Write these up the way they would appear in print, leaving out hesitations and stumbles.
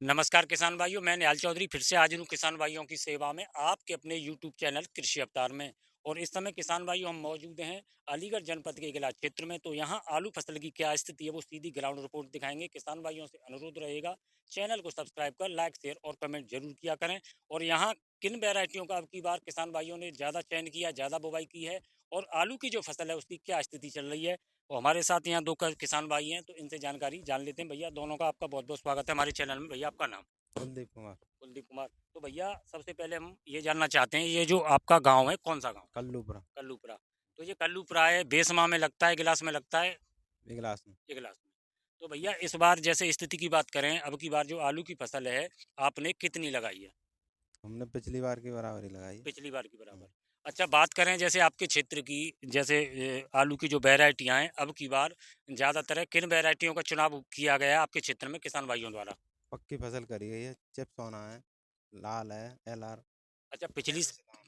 नमस्कार किसान भाइयों, मैं निहाल चौधरी फिर से हाजिर हूँ किसान भाइयों की सेवा में आपके अपने यूट्यूब चैनल कृषि अवतार में। और इस समय किसान भाइयों हम मौजूद हैं अलीगढ़ जनपद के इगला क्षेत्र में। तो यहाँ आलू फसल की क्या स्थिति है वो सीधी ग्राउंड रिपोर्ट दिखाएंगे। किसान भाइयों से अनुरोध रहेगा चैनल को सब्सक्राइब कर लाइक शेयर और कमेंट जरूर किया करें। और यहाँ किन वेराइटियों का अब की बार किसान भाइयों ने ज़्यादा चयन किया, ज़्यादा बुवाई की है और आलू की जो फसल है उसकी क्या स्थिति चल रही है। तो हमारे साथ यहाँ दो किसान भाई हैं, तो इनसे जानकारी जान लेते हैं। भैया दोनों का आपका बहुत बहुत स्वागत है हमारे चैनल में। भैया आपका नाम? कुलदीप कुमार। कुलदीप कुमार। तो भैया सबसे पहले हम ये जानना चाहते हैं, ये जो आपका गांव है कौन सा गांव? कल्लूपुरा। कल्लूपुरा। तो ये कल्लूपुरा है, बेसमा में लगता है, गिलास में लगता है? इगलास में। इगलास में। तो भैया इस बार जैसे स्थिति की बात करें, अब की बार जो आलू की फसल है आपने कितनी लगाई है? हमने पिछली बार की बराबरी लगाई है। पिछली बार की हम्म। बराबर। अच्छा, बात करें जैसे आपके क्षेत्र की, जैसे आलू की जो वैरायटियां हैं अब की बार ज़्यादातर किन वैरायटियों का चुनाव किया गया है आपके क्षेत्र में किसान भाइयों द्वारा? पक्की फसल करी गई है, चिप्स होना है, लाल है, LR। अच्छा,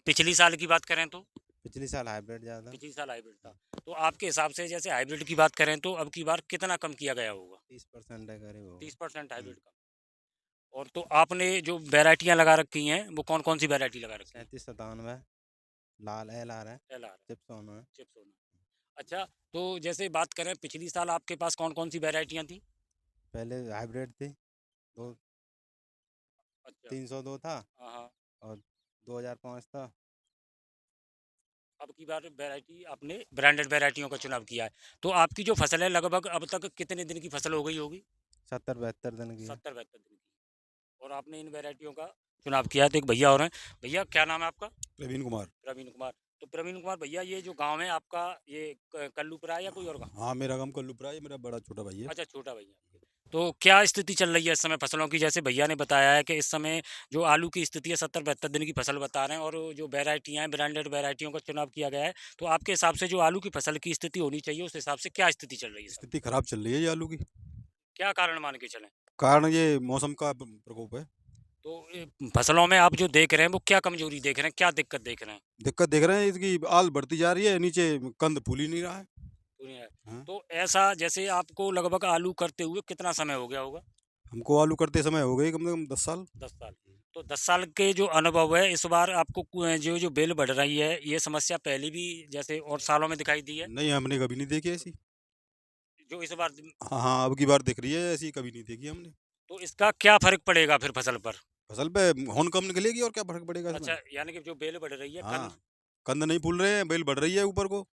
पिछली साल की बात करें तो? पिछली साल हाइब्रिड ज़्यादा। पिछली साल हाइब्रिड था। तो आपके हिसाब से जैसे हाइब्रिड की बात करें तो अब की बार कितना कम किया गया होगा? 30% है करीब होगा। 30% हम्म। हाइब्रिड कम। और तो आपने जो वैरायटियां लगा रखी हैं वो कौन कौन सी वैरायटी लगा रखी है? 3797 लाल LR है, एल आर, चिप्स होना है। चिप्स होना। अच्छा, तो जैसे बात करें पिछली साल आपके पास कौन कौन सी वैरायटियां थी? पहले हाइब्रिड थी, दो अच्छा। 302 था हाँ हाँ। और 2005 था। अब की बार वैरायटी आपने ब्रांडेड वैरायटियों का चुनाव किया है। तो आपकी जो फसल है लगभग अब तक कितने दिन की फसल हो गई होगी? 70-72 दिन की है। 70-72 दिन की। और आपने इन वैरायटियों का चुनाव किया है। तो एक भैया और हैं। भैया क्या नाम है आपका? प्रवीण कुमार। प्रवीण कुमार। तो प्रवीण कुमार भैया, ये जो गांव है आपका, ये कल्लूपुरा है या कोई और गांव? हाँ, मेरा काम कल्लूपुरा है, ये मेरा बड़ा छोटा भाई है। अच्छा, छोटा भैया आपके। तो क्या स्थिति चल रही है इस समय फसलों की? जैसे भैया ने बताया है कि इस समय जो आलू की स्थिति है 70-72 दिन की फसल बता रहे हैं, और जो वेराइटियाँ हैं ब्रांडेड वेराइटियों का चुनाव किया गया है। तो आपके हिसाब से जो आलू की फसल की स्थिति होनी चाहिए उस हिसाब से क्या स्थिति चल रही है इस समय? स्थिति खराब चल रही है ये आलू की। क्या कारण मान के चलें? कारण ये मौसम का प्रकोप है। तो फसलों में आप जो देख रहे हैं वो क्या कमजोरी देख रहे हैं, क्या दिक्कत देख रहे हैं? दिक्कत देख रहे हैं, इसकी आल बढ़ती जा रही है, नीचे कंद फूल ही नहीं रहा है। दुनिया है। हाँ। तो ऐसा जैसे आपको लगभग आलू करते हुए कितना समय हो गया होगा? हमको आलू करते समय हो गई कम से कम 10 साल। 10 साल। तो 10 साल के जो अनुभव है इस बार आपको जो जो बेल बढ़ रही है ये समस्या पहले भी जैसे और सालों में दिखाई दी है? नहीं, हमने कभी नहीं देखी ऐसी। जो इस बार? हाँ हाँ, अब की बार दिख रही है, ऐसी कभी नहीं देखी हमने। तो इसका क्या फर्क पड़ेगा फिर फसल पर? फसल पे होन कम निकलेगी और क्या फर्क पड़ेगा इसमें। अच्छा, यानी कि जो बेल बढ़ रही है हाँ, कंद। कंद नहीं फूल रहे हैं, बेल बढ़ रही है ऊपर को।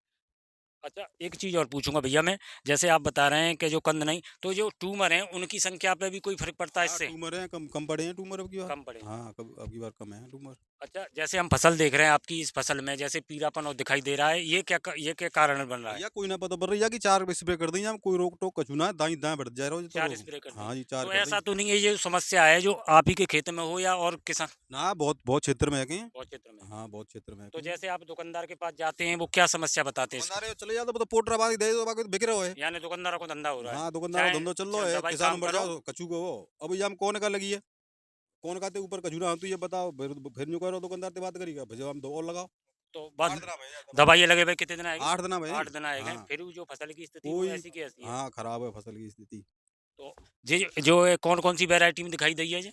अच्छा, एक चीज़ और पूछूंगा भैया मैं। जैसे आप बता रहे हैं कि जो कंद नहीं, तो जो ट्यूमर हैं उनकी संख्या पे भी कोई फर्क पड़ता है हाँ, इससे? ट्यूमर है, कम कम पड़े हैं ट्यूमर अब की बार। कम पड़े हैं। हाँ, कब अब की बार कम है ट्यूमर। अच्छा, जैसे हम फसल देख रहे हैं आपकी इस फसल में जैसे पीलापन और दिखाई दे रहा है, ये क्या कारण बन रहा है? भैया कोई ना पता पड़ रही है कि 4 स्प्रे कर दी हम, कोई रोक टोक कछु ना, दाई दाएं बढ़ जा रहा हो तो 4 स्प्रे कर दी? हाँ जी, 4 तो कर दी। ऐसा तो नहीं है ये समस्या है जो आप ही के खेत में हो या और किसान? ना, बहुत बहुत क्षेत्र में है कि। बहुत क्षेत्र में। हाँ, बहुत क्षेत्र में है तो कि। जैसे आप दुकानदार के पास जाते हैं वो क्या समस्या बताते हैं इसकी? दुकानदार चले जाते तो पोटरा बाकी दे दो, बाकी तो बिक रहे हो है। यानी दुकानदारों को धंधा हो रहा है? हाँ, दुकानदार चाहे धंधो चल रहा चाहे है, दवाई किसान काम मर करो। जाओ कछु को वो। अब ये हम कौन का लगी है, कौन का ते ऊपर कछु ना, तो ये बताओ, फिर न्यू करो दुकानदार ते बात करेगा, फिर हम दो और लगाओ। तो बाद 8 दिन में है दवाई। दवाई लगे भाई कितने दिन आएगी? 8 दिन में है। 8 दिन आएंगे, हाँ। फिर भी जो फसल की स्थिति वो कोई। ऐसी की ऐसी है। हाँ, खराब है फसल की स्थिति। तो जी, जो कौन कौन सी वैरायटी में दिखाई दी है जी?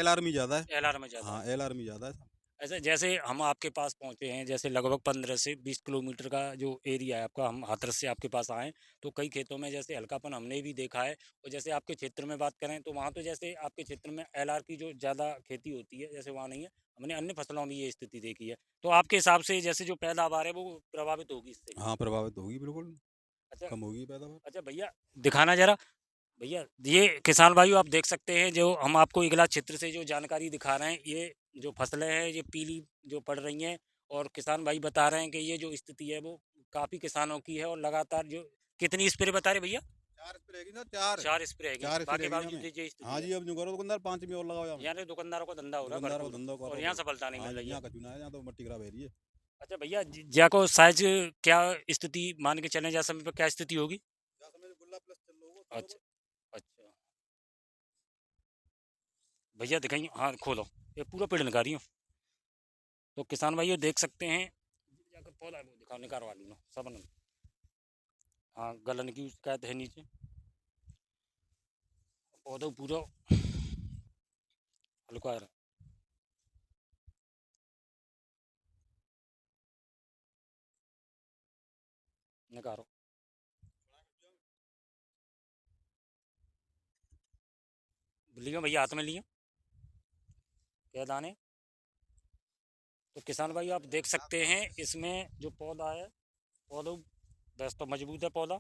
LR में ज्यादा है। एलआर में ज़्यादा है। हाँ, LR में ज्यादा है। ऐसे जैसे हम आपके पास पहुंचे हैं, जैसे लगभग 15 से 20 किलोमीटर का जो एरिया है आपका, हम हाथरस से आपके पास आए। तो कई खेतों में जैसे हल्कापन हमने भी देखा है। और जैसे आपके क्षेत्र में बात करें तो वहाँ तो जैसे आपके क्षेत्र में एलआर की जो ज़्यादा खेती होती है जैसे वहाँ नहीं है। हमने अन्य फसलों में ये स्थिति देखी है। तो आपके हिसाब से जैसे जो पैदावार है वो प्रभावित होगी इससे? हाँ, प्रभावित होगी बिल्कुल। अच्छा। कम होगी पैदावार। अच्छा भैया, दिखाना जरा। भैया ये किसान भाइयों आप देख सकते हैं, जो हम आपको इगला क्षेत्र से जो जानकारी दिखा रहे हैं, ये जो फसलें हैं ये पीली जो पड़ रही हैं। और किसान भाई बता रहे हैं कि ये जो स्थिति है वो काफ़ी किसानों की है। और लगातार जो कितनी स्प्रे बता रहे भैया? 4 स्प्रे है ना, 4। 4 स्प्रे है 4 स्प्रे बाकी है बावजूद हमें। ये स्थिति हाँ है। जी, अब जो करो दुकानदार 5 में और लगाओ यहाँ। यानी दुकानदारों को धंधा हो रहा है दुकानदारों को भरपूर। धंधा और करो यहाँ फिर। सफलता नहीं हाँ मिल जी, रही है। यहाँ कचू ना है, यहाँ तो मट्टी खराब है रही है। अच्छा भैया, ज्या को साइज क्या स्थिति मान के चलें, जा समय पर क्या स्थिति होगी? क्या समझ गुल्ला प्लस चल रहा होगा अच्छा। अच्छा भैया दिखाइए, हाँ खोलो। ये पूरा पेड़ निकाल रही हूँ। तो किसान भाइयों देख सकते हैं, जाकर पौधा वो दिखाओ, निकारवा लो सबन। हाँ, गलन की शिकायत है नीचे। पौधा पूरा झुका रहा निकालो लियो भैया हाथ में लियो क्या दाने। तो किसान भाई आप देख सकते हैं इसमें जो पौधा है पौधों बस तो मजबूत है पौधा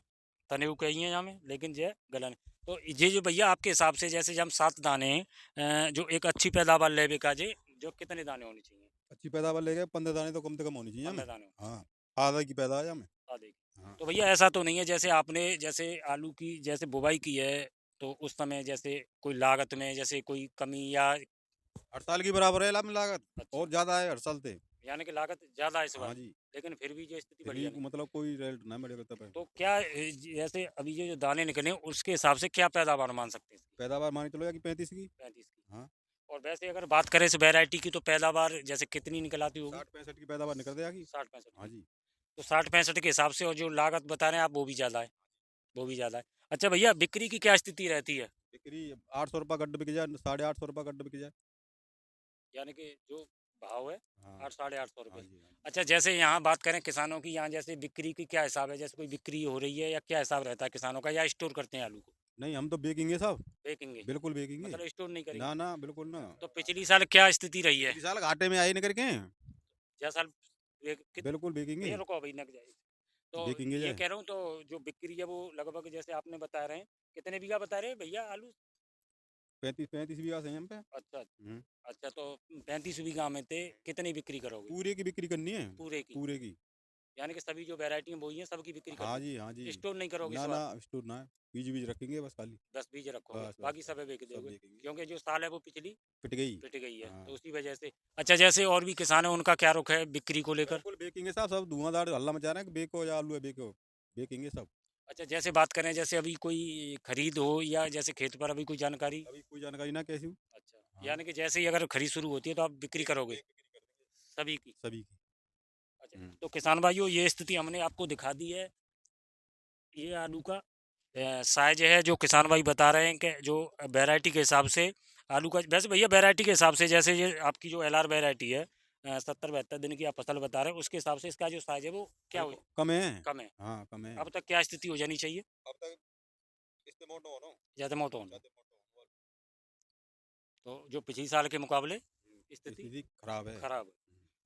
तने हुए कहीं है यहाँ में लेकिन जो है गलन। तो ये जो भैया आपके हिसाब से जैसे हम 7 दाने हैं जो एक अच्छी पैदावार लेवे का जे जो कितने दाने होने चाहिए। अच्छी पैदावार ले गए 15 दाने तो कम से कम होनी चाहिए 15 हमें। दाने हाँ, आधा की पैदावार हमें। आधे की। हाँ, तो भैया ऐसा तो नहीं है जैसे आपने जैसे आलू की जैसे बुवाई की है तो उस समय जैसे कोई लागत में जैसे कोई कमी या हर साल की बराबर है लाभ में लागत अच्छा और ज्यादा है हर साल से। यानी कि लागत ज़्यादा है इस बार हाँ जी, लेकिन फिर भी जो स्थिति फिर बढ़िया भी नहीं। मतलब कोई रेट ना मिलेगा तब है। तो क्या जैसे अभी ये जो दाने निकले हैं, उसके हिसाब से क्या पैदावार मान सकते हैं इसकी पैदावार मानी चलो कि 35 की। 35 की। हाँ, और वैसे अगर बात करें इस वैरायटी की तो पैदावार जैसे कितनी निकल आती होगी 60-65 की पैदावार निकल जाएगी। 60-65 हाँ की। जी, तो 60-65 के हिसाब से और जो लागत बता रहे हैं आप वो भी ज़्यादा है वो भी ज़्यादा है। अच्छा भैया बिक्री की क्या स्थिति रहती है बिक्री 800 रुपये गड्ढ बिक जाए, 850 रुपये गड्ढ बिक जाए। यानी कि जो भाव है हाँ, 800-850 हाँ रुपये। जी, हाँ जी। अच्छा जैसे यहाँ बात करें किसानों की यहाँ जैसे बिक्री की क्या हिसाब है जैसे कोई बिक्री हो रही है या क्या हिसाब रहता है किसानों का या स्टोर करते हैं आलू को नहीं, हम तो बेचेंगे सब, बेचेंगे बिल्कुल बेचेंगे। मतलब स्टोर नहीं करेंगे। ना, ना, बिल्कुल ना। तो पिछली साल क्या स्थिति रही है पिछले साल घाटे में आए निकल के। जैसा बिल्कुल बेचेंगे, भैया रुको अभी लग जाए। तो बेचेंगे ये जाए। कह रहा हूँ तो जो बिक्री है वो लगभग जैसे आपने बता रहे हैं कितने बीघा बता रहे हैं भैया आलू। 35 बीघा से हैं हम पे। अच्छा हम्म, अच्छा तो 35 बीघा में थे कितनी बिक्री करोगे पूरे की बिक्री करनी है, पूरे की पूरे की। यानी कि सभी जो वैरायटी बोई हैं सबकी बिक्री कर हाँ दी जी, हाँ जी। स्टोर नहीं करोगे इस ना, ना, बार स्टोर ना है, बीज रखेंगे बस खाली। बस बीज रखोगे बस, बस, बाकी बस, सब बेच सब दोगे बेचेंगे। क्योंकि जो साल है वो पिछली पिट गई। पिट गई है हाँ, तो उसी वजह से। अच्छा जैसे और भी किसान है उनका क्या रुख है बिक्री को लेकर। बिल्कुल बेचेंगे साहब, सब धुआंधार हल्ला मचा रहे हैं कि बेको या आलू है बेको, बेचेंगे सब। अच्छा जैसे बात करें जैसे अभी कोई खरीद हो या जैसे खेत पर अभी कोई जानकारी। अभी कोई जानकारी ना कैसी हूँ। अच्छा हाँ, यानी कि जैसे ही अगर खरीद शुरू होती है तो आप बिक्री करोगे बिक्री कर देंगे सभी की। सभी की। अच्छा हम्म, तो किसान भाइयों ये स्थिति हमने आपको दिखा दी है ये आलू का साइज है जो किसान भाई बता रहे हैं कि जो वैरायटी के हिसाब से आलू का वैसे भैया वैरायटी के हिसाब से जैसे ये आपकी जो LR वैरायटी है 70-72 दिन की आप फसल बता रहे हैं उसके हिसाब से इसका जो साइज है वो क्या हो बिल्कुल कम है। कम है। हाँ, कम है। अब तक क्या स्थिति हो जानी चाहिए अब तक इससे मोटो हो ना, ज़्यादा मोटा होना ज्यादा मोटो हो। तो जो पिछली साल के मुकाबले स्थिति स्थिति खराब है। खराब है।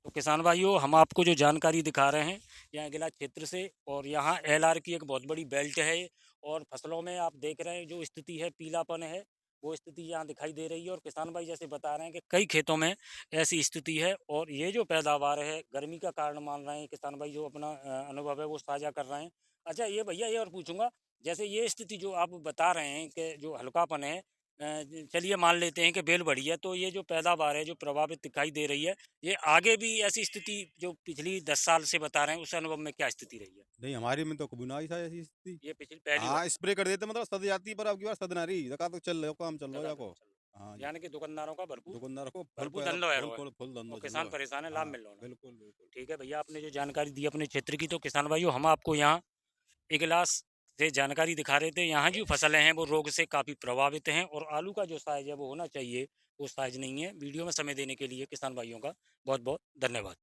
तो किसान भाइयों हम आपको जो जानकारी दिखा रहे हैं यहाँ गिला क्षेत्र से और यहाँ LR की एक बहुत बड़ी बेल्ट है और फसलों में आप देख रहे हैं जो स्थिति है पीलापन है वो स्थिति यहाँ दिखाई दे रही है और किसान भाई जैसे बता रहे हैं कि कई खेतों में ऐसी स्थिति है और ये जो पैदावार है गर्मी का कारण मान रहे हैं किसान भाई जो अपना अनुभव है वो साझा कर रहे हैं। अच्छा ये भैया ये और पूछूंगा जैसे ये स्थिति जो आप बता रहे हैं कि जो हल्कापन है चलिए मान लेते हैं कि बेल बढ़ी है तो ये जो पैदावार है जो प्रभावित दिखाई दे रही है ये आगे भी ऐसी स्थिति जो पिछली 10 साल से बता रहे हैं उस अनुभव में क्या स्थिति रही है। नहीं, हमारी में तो कभी ना आई था ऐसी स्थिति। ये पिछली पहली बार हाँ, स्प्रे कर देते मतलब सद जाती पर अब की बार सद ना रही देखा तो चल रहा काम चल रहा लगा जाको। चल हाँ रहा। जी, यानी कि दुकानदारों का भरपूर दुकानदार को फल भरपूर पैदा धंधा है फुल रोए फुल फुल धंधा और चल किसान रहा परेशान है है। लाभ हाँ, मिल रहा है। बिल्कुल, बिल्कुल। ठीक है भैया आपने जो जानकारी दी अपने क्षेत्र की तो किसान भाइयों हम आपको यहाँ इगलास से जानकारी दिखा रहे थे यहाँ जो फसलें हैं वो रोग से काफ़ी प्रभावित हैं और आलू का जो साइज है वो होना चाहिए वो साइज नहीं है। वीडियो में समय देने के लिए किसान भाइयों का बहुत बहुत धन्यवाद।